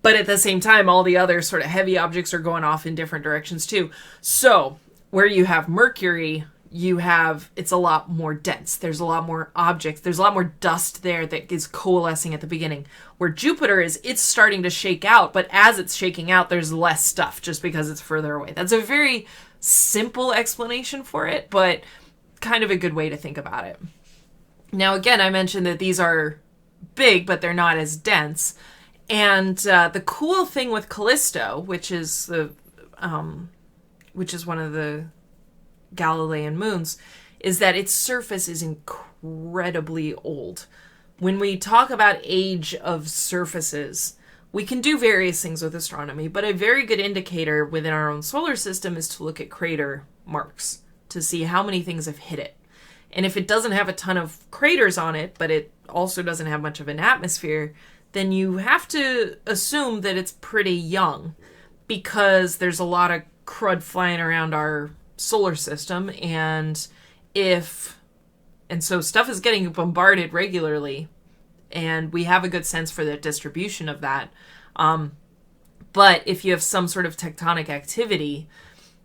But at the same time, all the other sort of heavy objects are going off in different directions too. So where you have Mercury, it's a lot more dense. There's a lot more objects. There's a lot more dust there that is coalescing at the beginning. Where Jupiter it's starting to shake out, but as it's shaking out, there's less stuff just because it's further away. That's a very simple explanation for it, but kind of a good way to think about it. Now, again, I mentioned that these are big, but they're not as dense. And the cool thing with Callisto, which is one of the Galilean moons, is that its surface is incredibly old. When we talk about age of surfaces, we can do various things with astronomy, but a very good indicator within our own solar system is to look at crater marks to see how many things have hit it. And if it doesn't have a ton of craters on it, but it also doesn't have much of an atmosphere, then you have to assume that it's pretty young, because there's a lot of crud flying around our solar system, and so stuff is getting bombarded regularly, and we have a good sense for the distribution of that. But if you have some sort of tectonic activity,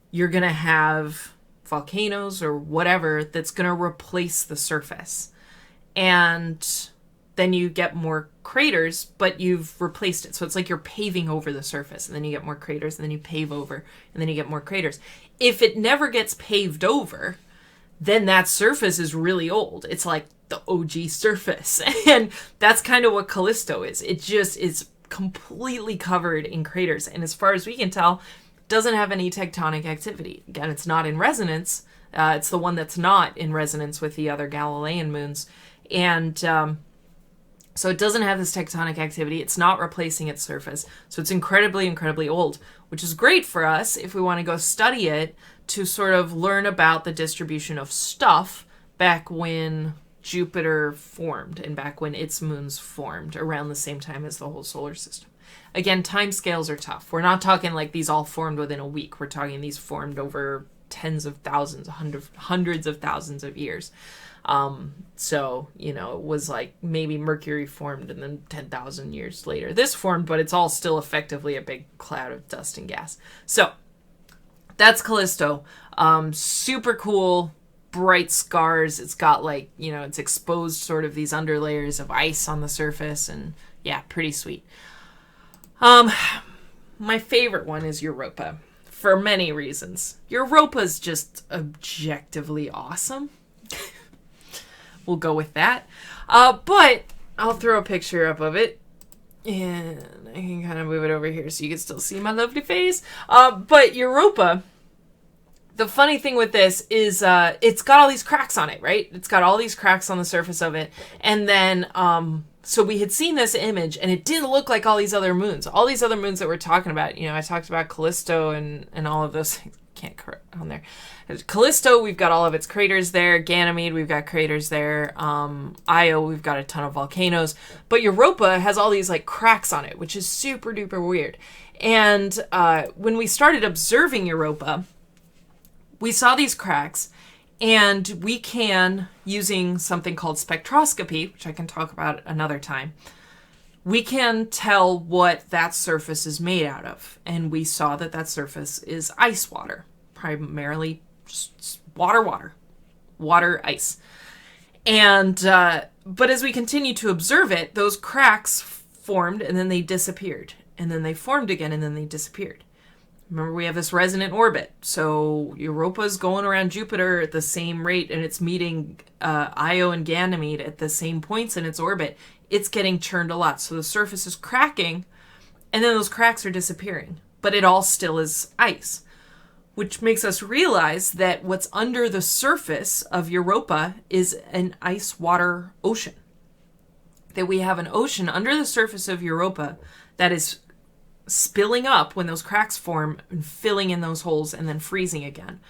you're going to have volcanoes or whatever that's going to replace the surface. And then you get more craters, but you've replaced it. So it's like you're paving over the surface, and then you get more craters, and then you pave over, and then you get more craters. If it never gets paved over, then that surface is really old. It's like the OG surface. And that's kind of what Callisto is. It just is completely covered in craters. And as far as we can tell, doesn't have any tectonic activity. Again, it's not in resonance. It's the one that's not in resonance with the other Galilean moons. And so it doesn't have this tectonic activity. It's not replacing its surface. So it's incredibly, incredibly old, which is great for us if we want to go study it to sort of learn about the distribution of stuff back when Jupiter formed and back when its moons formed around the same time as the whole solar system. Again, time scales are tough. We're not talking like these all formed within a week. We're talking these formed over tens of thousands, hundreds of thousands of years. So, it was like maybe Mercury formed and then 10,000 years later this formed, but it's all still effectively a big cloud of dust and gas. So that's Callisto. Super cool, bright scars. It's got it's exposed sort of these underlayers of ice on the surface, and yeah, pretty sweet. My favorite one is Europa for many reasons. Europa's just objectively awesome. We'll go with that. But I'll throw a picture up of it, and I can kind of move it over here so you can still see my lovely face. But Europa the funny thing with this is it's got all these cracks on it, right? It's got all these cracks on the surface of it. And then, so we had seen this image, and it didn't look like all these other moons. All these other moons that we're talking about, you know, I talked about Callisto and all of those things. Can't correct on there. Callisto, we've got all of its craters there. Ganymede, we've got craters there. Io, we've got a ton of volcanoes. But Europa has all these like cracks on it, which is super duper weird. And when we started observing Europa, we saw these cracks, and we can, using something called spectroscopy, which I can talk about another time, we can tell what that surface is made out of. And we saw that that surface is ice water, primarily just water, ice. And, but as we continue to observe it, those cracks formed and then they disappeared. And then they formed again and then they disappeared. Remember, we have this resonant orbit. So Europa's going around Jupiter at the same rate, and it's meeting Io and Ganymede at the same points in its orbit. It's getting churned a lot. So the surface is cracking, and then those cracks are disappearing. But it all still is ice, which makes us realize that what's under the surface of Europa is an ice water ocean. That we have an ocean under the surface of Europa that is spilling up when those cracks form and filling in those holes and then freezing again.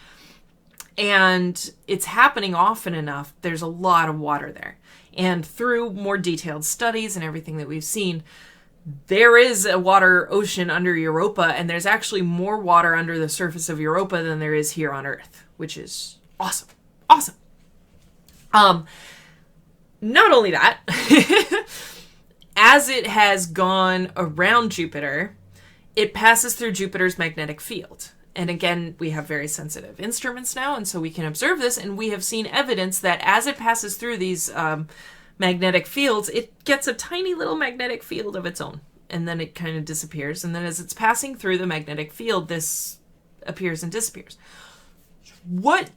And it's happening often enough. There's a lot of water there. And through more detailed studies and everything that we've seen, there is a water ocean under Europa, and there's actually more water under the surface of Europa than there is here on Earth, which is awesome. Awesome. Not only that, as it has gone around Jupiter, it passes through Jupiter's magnetic field. And again, we have very sensitive instruments now, and so we can observe this, and we have seen evidence that as it passes through these magnetic fields, it gets a tiny little magnetic field of its own, and then it kind of disappears. And then as it's passing through the magnetic field, this appears and disappears. What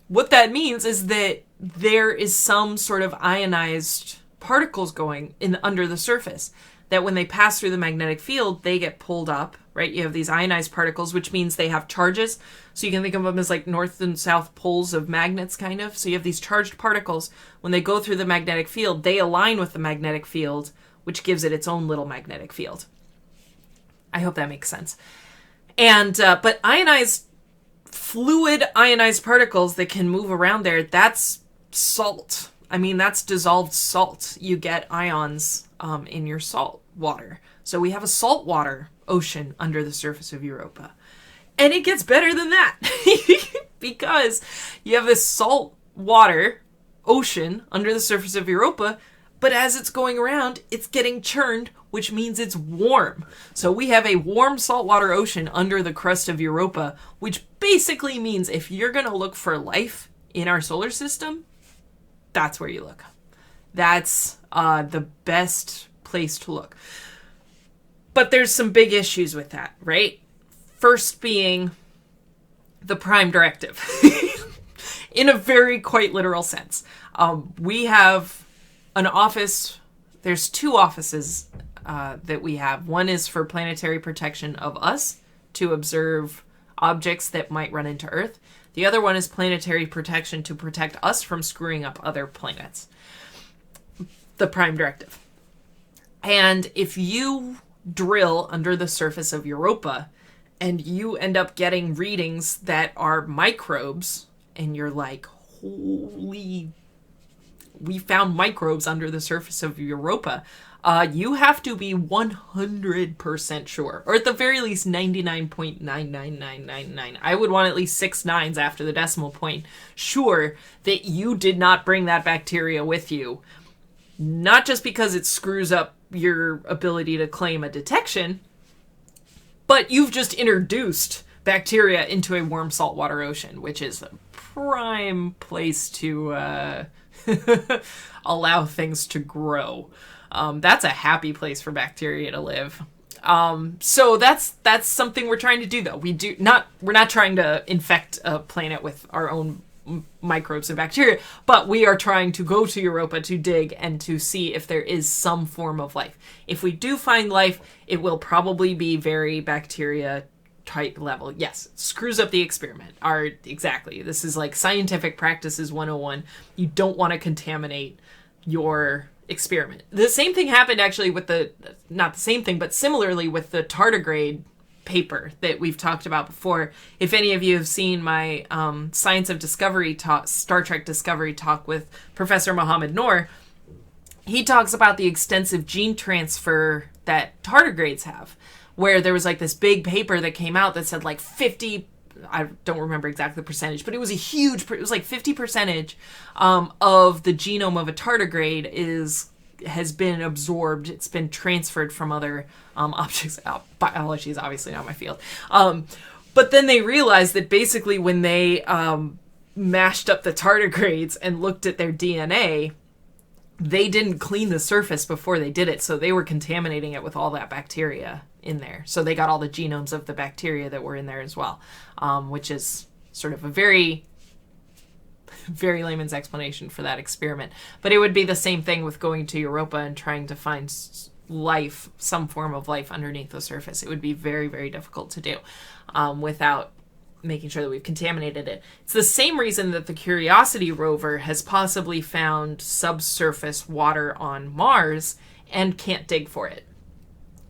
what that means is that there is some sort of ionized particles going in under the surface, that when they pass through the magnetic field, they get pulled up, right? You have these ionized particles, which means they have charges. So you can think of them as like north and south poles of magnets, kind of. So you have these charged particles. When they go through the magnetic field, they align with the magnetic field, which gives it its own little magnetic field. I hope that makes sense. And, but fluid ionized particles that can move around there, that's salt. I mean, that's dissolved salt. You get ions in your salt water. So we have a saltwater ocean under the surface of Europa. And it gets better than that because you have this salt water ocean under the surface of Europa, but as it's going around, it's getting churned, which means it's warm. So we have a warm saltwater ocean under the crust of Europa, which basically means if you're going to look for life in our solar system, that's where you look. That's the best place to look. But there's some big issues with that, right? First being the prime directive. In a very quite literal sense. We have an office. There's two offices that we have. One is for planetary protection of us to observe objects that might run into Earth. The other one is planetary protection to protect us from screwing up other planets. The prime directive. And if you drill under the surface of Europa and you end up getting readings that are microbes, and you're like, holy, we found microbes under the surface of Europa, you have to be 100% sure, or at the very least 99.99999. I would want at least 6 nines after the decimal point, sure that you did not bring that bacteria with you. Not just because it screws up your ability to claim a detection, but you've just introduced bacteria into a warm saltwater ocean, which is a prime place to allow things to grow. That's a happy place for bacteria to live. So that's something we're trying to do, though. We're not trying to infect a planet with our own microbes and bacteria, but we are trying to go to Europa to dig and to see if there is some form of life. If we do find life, it will probably be very bacteria type level. Yes, screws up the experiment. Exactly. This is like scientific practices 101. You don't want to contaminate your experiment. The same thing happened actually with not the same thing, but similarly with the tardigrade paper that we've talked about before. If any of you have seen my Science of Discovery talk, Star Trek Discovery talk with Professor Mohammed Noor, he talks about the extensive gene transfer that tardigrades have, where there was like this big paper that came out that said like 50, I don't remember exactly the percentage, but it was it was like 50% of the genome of a tardigrade has been absorbed. It's been transferred from other objects. Biology is obviously not my field. But then they realized that basically when they mashed up the tardigrades and looked at their DNA, they didn't clean the surface before they did it. So they were contaminating it with all that bacteria in there. So they got all the genomes of the bacteria that were in there as well, which is sort of a very, very layman's explanation for that experiment. But it would be the same thing with going to Europa and trying to find life, some form of life underneath the surface. It would be very, very difficult to do without making sure that we've contaminated it. It's the same reason that the Curiosity rover has possibly found subsurface water on Mars and can't dig for it,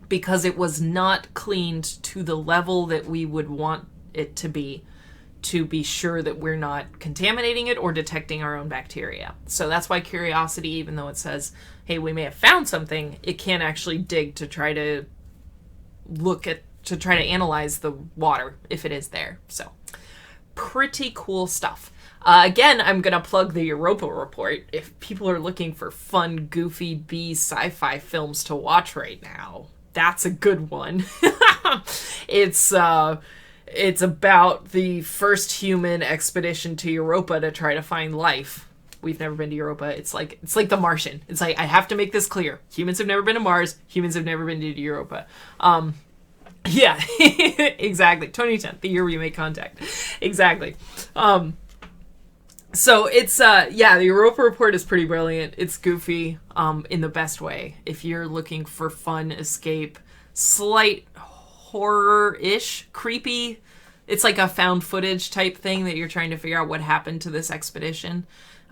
because it was not cleaned to the level that we would want it to be sure that we're not contaminating it or detecting our own bacteria. So that's why Curiosity, even though it says, hey, we may have found something, it can't actually dig to try to analyze the water if it is there. So pretty cool stuff. Again, I'm going to plug the Europa Report. If people are looking for fun, goofy B sci-fi films to watch right now, that's a good one. It's about the first human expedition to Europa to try to find life. We've never been to Europa. It's like The Martian. It's like, I have to make this clear. Humans have never been to Mars. Humans have never been to Europa. Yeah, exactly. 2010, the year we made contact. Exactly. So it's, the Europa Report is pretty brilliant. It's goofy, in the best way. If you're looking for fun escape, slight horror-ish, creepy, it's like a found footage type thing that you're trying to figure out what happened to this expedition.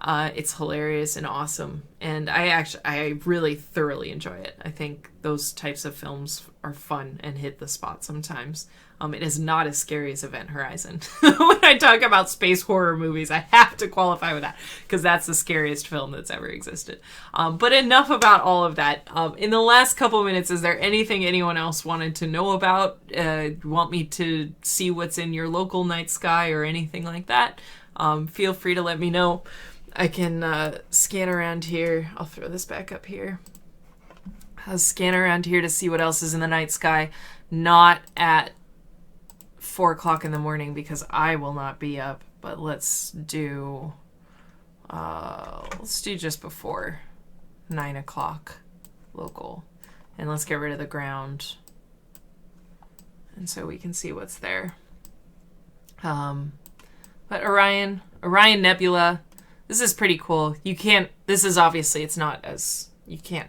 It's hilarious and awesome. And I really thoroughly enjoy it. I think those types of films are fun and hit the spot sometimes. It is not as scary as Event Horizon. When I talk about space horror movies, I have to qualify with that, because that's the scariest film that's ever existed. But enough about all of that. In the last couple minutes, is there anything anyone else wanted to know about? Want me to see what's in your local night sky or anything like that? Feel free to let me know. I can scan around here. I'll throw this back up here. I'll scan around here to see what else is in the night sky. Not at 4 o'clock in the morning, because I will not be up. But let's do just before 9 o'clock local. And let's get rid of the ground. And so we can see what's there. But Orion Nebula, this is pretty cool. You can't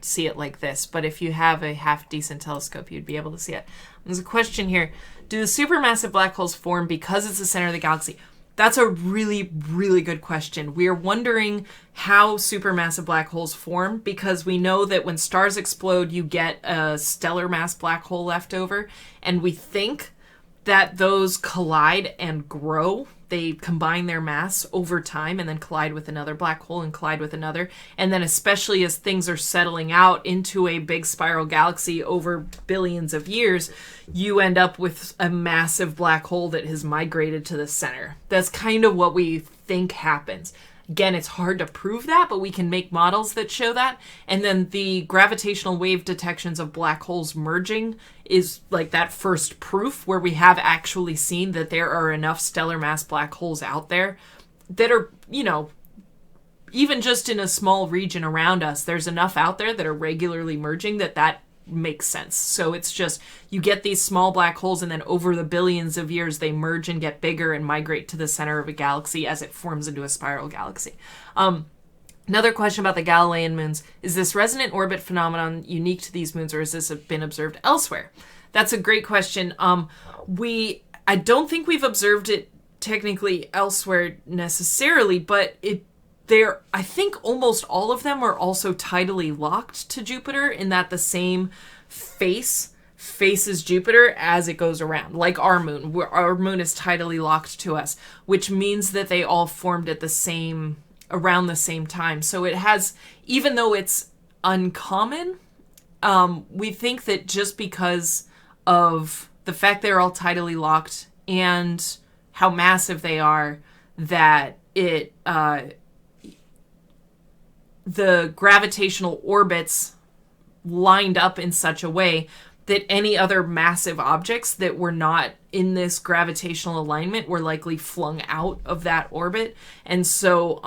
see it like this, but if you have a half decent telescope, you'd be able to see it. There's a question here. Do the supermassive black holes form because it's the center of the galaxy? That's a really, really good question. We are wondering how supermassive black holes form, because we know that when stars explode, you get a stellar mass black hole left over, and we think that those collide and grow. They combine their mass over time and then collide with another black hole and collide with another. And then especially as things are settling out into a big spiral galaxy over billions of years, you end up with a massive black hole that has migrated to the center. That's kind of what we think happens. Again, it's hard to prove that, but we can make models that show that. And then the gravitational wave detections of black holes merging is like that first proof where we have actually seen that there are enough stellar mass black holes out there that are, even just in a small region around us, there's enough out there that are regularly merging that makes sense. So it's just, you get these small black holes, and then over the billions of years, they merge and get bigger and migrate to the center of a galaxy as it forms into a spiral galaxy. Another question about the Galilean moons. Is this resonant orbit phenomenon unique to these moons, or has this been observed elsewhere? That's a great question. I don't think we've observed it technically elsewhere necessarily, but I think almost all of them are also tidally locked to Jupiter in that the same face faces Jupiter as it goes around, like our moon. Our moon is tidally locked to us, which means that they all formed at around the same time. So it has, even though it's uncommon, we think that just because of the fact they're all tidally locked and how massive they are, that the gravitational orbits lined up in such a way that any other massive objects that were not in this gravitational alignment were likely flung out of that orbit. And so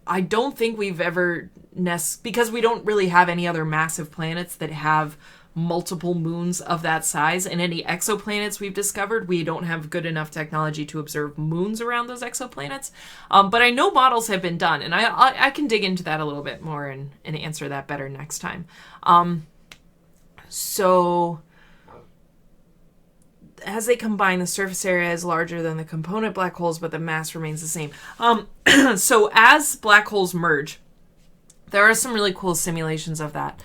I don't think we've ever, because we don't really have any other massive planets that have multiple moons of that size, and any exoplanets we've discovered, we don't have good enough technology to observe moons around those exoplanets. But I know models have been done, and I can dig into that a little bit more and answer that better next time. So as they combine, the surface area is larger than the component black holes, but the mass remains the same. So as black holes merge, there are some really cool simulations of that.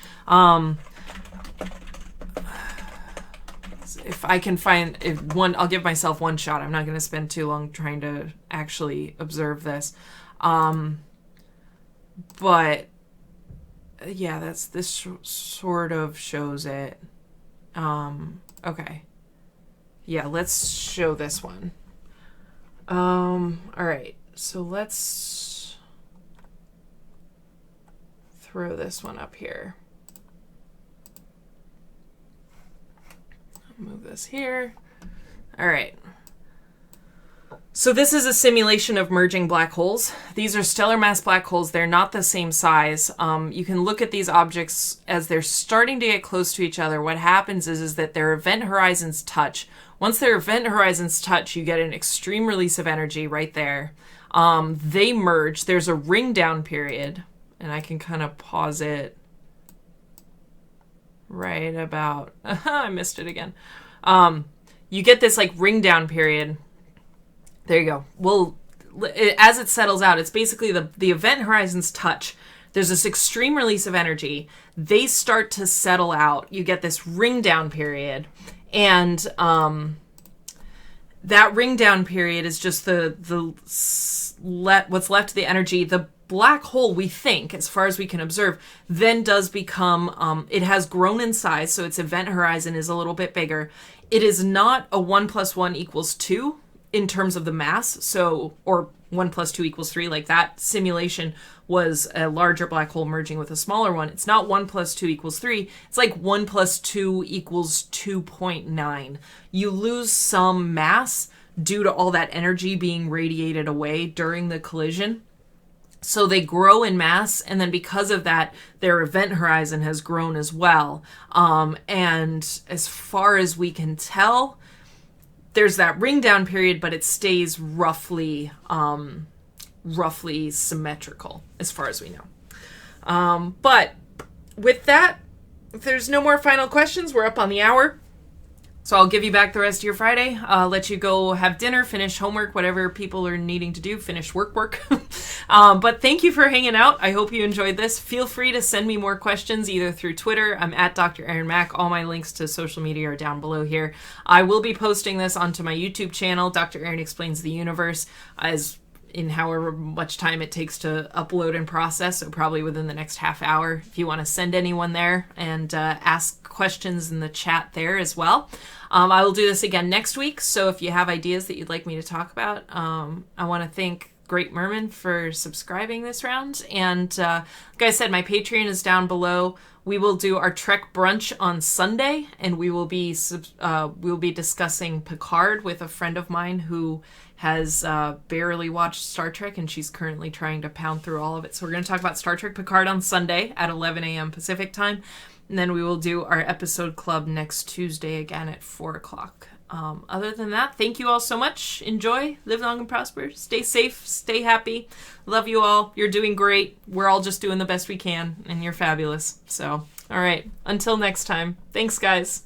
If I can find one, I'll give myself one shot. I'm not going to spend too long trying to actually observe this. But yeah, this sort of shows it. Okay. Yeah, let's show this one. All right. So let's throw this one up here. Move this here. All right. So this is a simulation of merging black holes. These are stellar mass black holes. They're not the same size. You can look at these objects as they're starting to get close to each other. What happens is that their event horizons touch. Once their event horizons touch, you get an extreme release of energy right there. They merge. There's a ring down period, and I can kind of pause it right about, I missed it again. You get this like ring down period. There you go. Well, as it settles out, it's basically the event horizons touch. There's this extreme release of energy. They start to settle out. You get this ring down period. And that ring down period is just what's left of the energy. The black hole, we think, as far as we can observe, then does become, it has grown in size, so its event horizon is a little bit bigger. It is not a 1 + 1 = 2 in terms of the mass, so, or 1 + 2 = 3, like that simulation was a larger black hole merging with a smaller one. It's not 1 + 2 = 3, it's like 1 + 2 = 2.9. You lose some mass due to all that energy being radiated away during the collision. So they grow in mass, and then because of that, their event horizon has grown as well. And as far as we can tell, there's that ring down period, but it stays roughly symmetrical as far as we know. But with that, if there's no more final questions, we're up on the hour. So I'll give you back the rest of your Friday, let you go have dinner, finish homework, whatever people are needing to do, finish work. But thank you for hanging out. I hope you enjoyed this. Feel free to send me more questions either through Twitter. I'm at Dr. Erin Mack. All my links to social media are down below here. I will be posting this onto my YouTube channel, Dr. Erin Explains the Universe, as in however much time it takes to upload and process, so probably within the next half hour. If you want to send anyone there and ask questions in the chat there as well. I will do this again next week, so if you have ideas that you'd like me to talk about, I want to thank Great Merman for subscribing this round, and like I said, my Patreon is down below. We will do our Trek brunch on Sunday, and we will be discussing Picard with a friend of mine who has barely watched Star Trek, and she's currently trying to pound through all of it. So we're going to talk about Star Trek Picard on Sunday at 11 a.m. Pacific time, and then we will do our episode club next Tuesday again at 4 o'clock. Other than that, thank you all so much. Enjoy, live long and prosper, stay safe, stay happy. Love you all. You're doing great. We're all just doing the best we can, and you're fabulous. So, all right, until next time. Thanks, guys.